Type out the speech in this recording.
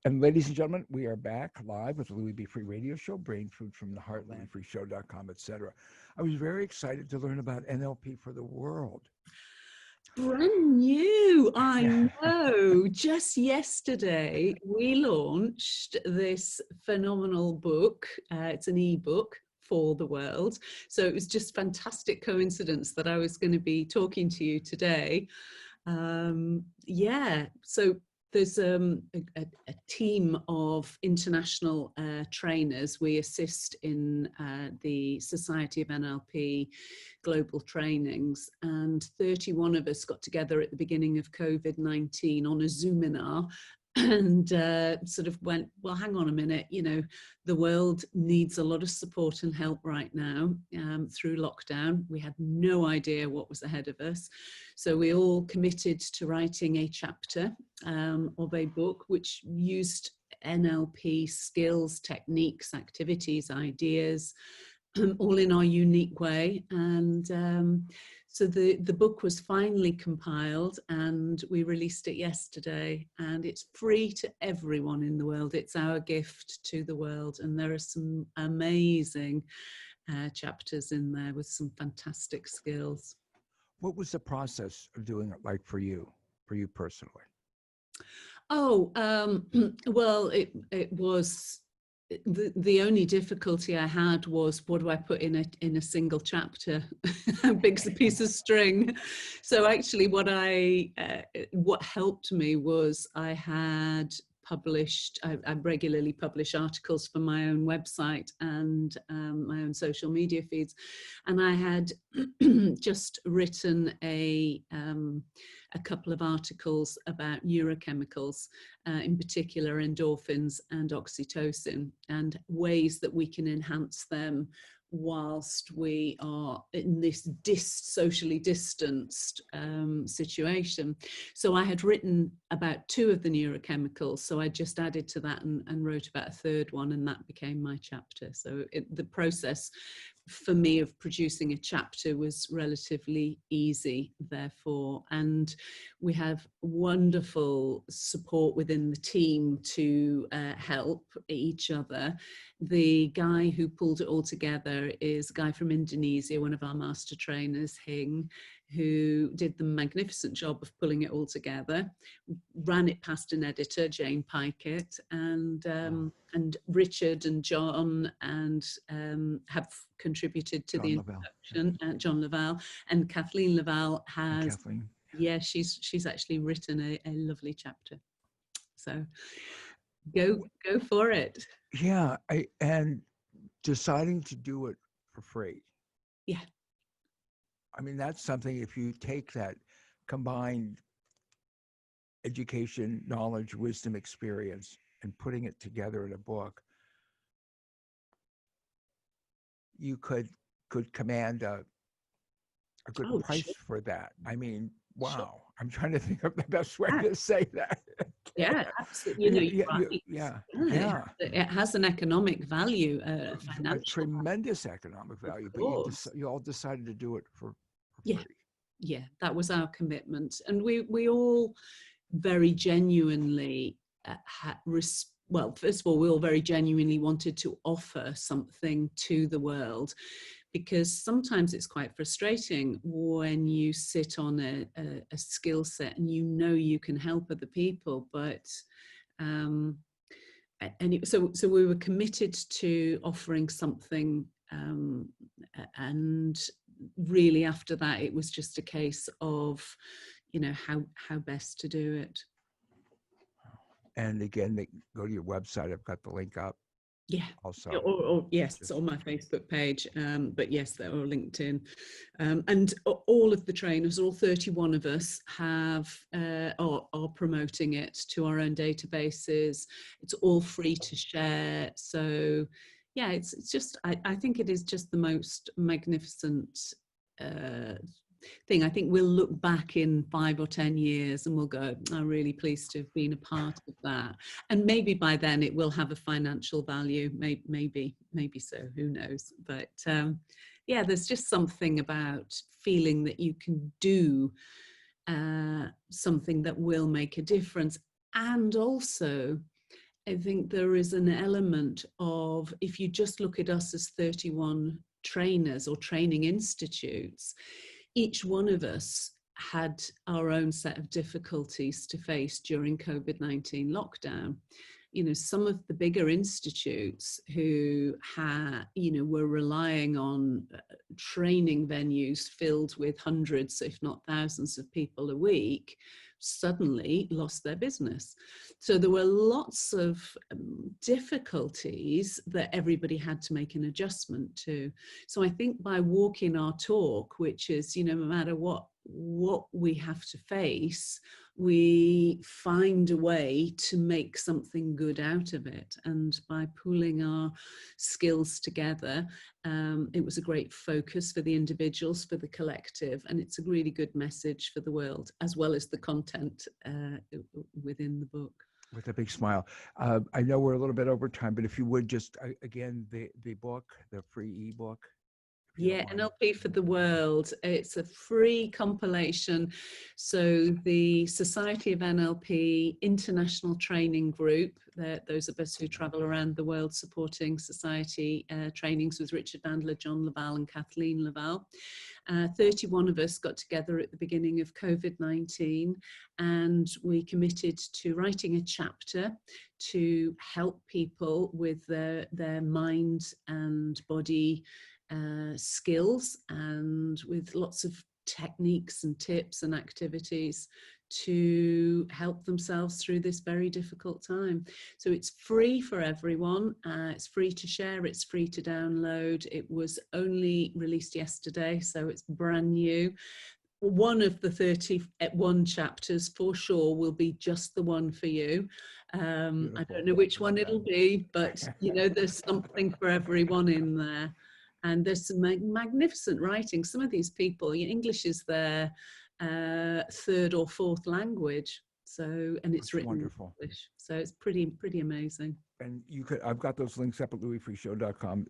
And ladies and gentlemen, we are back live with the Louie Be Free radio show, Brain Food from the Heartland, freeshow.com, etc. I was very excited to learn about NLP for the World. Brand new, I know. Just yesterday, we launched this phenomenal book. It's an ebook for the world. So it was just fantastic coincidence that I was going to be talking to you today. So there's a team of international trainers. We assist in the Society of NLP global trainings, and 31 of us got together at the beginning of COVID-19 on a Zoominar and sort of went, well, hang on a minute, you know, the world needs a lot of support and help right now through lockdown. We had no idea what was ahead of us. So we all committed to writing a chapter of a book which used NLP skills, techniques, activities, ideas, all in our unique way. And so the book was finally compiled and we released it yesterday, and it's free to everyone in the world. It's our gift to the world, and there are some amazing chapters in there with some fantastic skills. What was the process of doing it like for you personally? Oh, well, it was, the only difficulty I had was, what do I put in a single chapter? How big's a piece of string? So actually what helped me was I had published, I regularly publish articles for my own website and my own social media feeds, and I had just written a couple of articles about neurochemicals, in particular endorphins and oxytocin, and ways that we can enhance them whilst we are in this socially distanced situation. So I had written about 2 of the neurochemicals, so I just added to that and wrote about a 3rd one, and that became my chapter. So the process for me of producing a chapter was relatively easy, therefore, and we have wonderful support within the team to help each other. The guy who pulled it all together is a guy from Indonesia, one of our master trainers, Hing, who did the magnificent job of pulling it all together, ran it past an editor, Jane Pikett, and Richard and John and have contributed to the introduction. John Lavelle and Kathleen Lavelle has, yeah, she's actually written a lovely chapter. So go for it. Yeah, and deciding to do it for free. Yeah. I mean, that's something, if you take that combined education, knowledge, wisdom, experience, and putting it together in a book, you could command a good price for that. I mean, wow. Sure. I'm trying to think of the best way to say that. Yeah, absolutely. You know, right. It has an economic value, a tremendous economic value, but you all decided to do it for free. Yeah, that was our commitment, and we all very genuinely well, first of all, we all very genuinely wanted to offer something to the world, because sometimes it's quite frustrating when you sit on a skill set and you know you can help other people, but so we were committed to offering something, and really after that it was just a case of, you know, how best to do it. And again, they go to your website. I've got the link up. Yeah. Also. Or yes, it's on my Facebook page. But yes, they're all linked in. And all of the trainers, all 31 of us, are promoting it to our own databases. It's all free to share. So yeah, it's just, I think it is just the most magnificent thing. I think we'll look back in 5 or 10 years and we'll go, I'm really pleased to have been a part of that. And maybe by then it will have a financial value, maybe so, who knows. But yeah, there's just something about feeling that you can do something that will make a difference, and also I think there is an element of, if you just look at us as 31 trainers or training institutes, each one of us had our own set of difficulties to face during COVID-19 lockdown. You know, some of the bigger institutes who were relying on training venues filled with hundreds, if not thousands of people a week, suddenly lost their business. So there were lots of difficulties that everybody had to make an adjustment to. So I think by walking our talk, which is, no matter what we have to face, we find a way to make something good out of it. And by pooling our skills together, it was a great focus for the individuals, for the collective, and it's a really good message for the world, as well as the content within the book. With a big smile. I know we're a little bit over time, but if you would just, again, the book, the free ebook. Yeah, NLP for the World. It's a free compilation. So the Society of NLP International Training Group, those of us who travel around the world supporting society trainings with Richard Bandler, John Laval and Kathleen Laval. 31 of us got together at the beginning of COVID-19, and we committed to writing a chapter to help people with their mind and body skills, and with lots of techniques and tips and activities to help themselves through this very difficult time. So it's free for everyone. It's free to share. It's free to download. It was only released yesterday, so it's brand new. One of the 31 chapters for sure will be just the one for you. I don't know which one it'll be, but there's something for everyone in there. And there's some magnificent writing. Some of these people, English is their third or fourth language. So, and it's written wonderful. in English. So it's pretty amazing. And I've got those links up at louisfreeshow.com.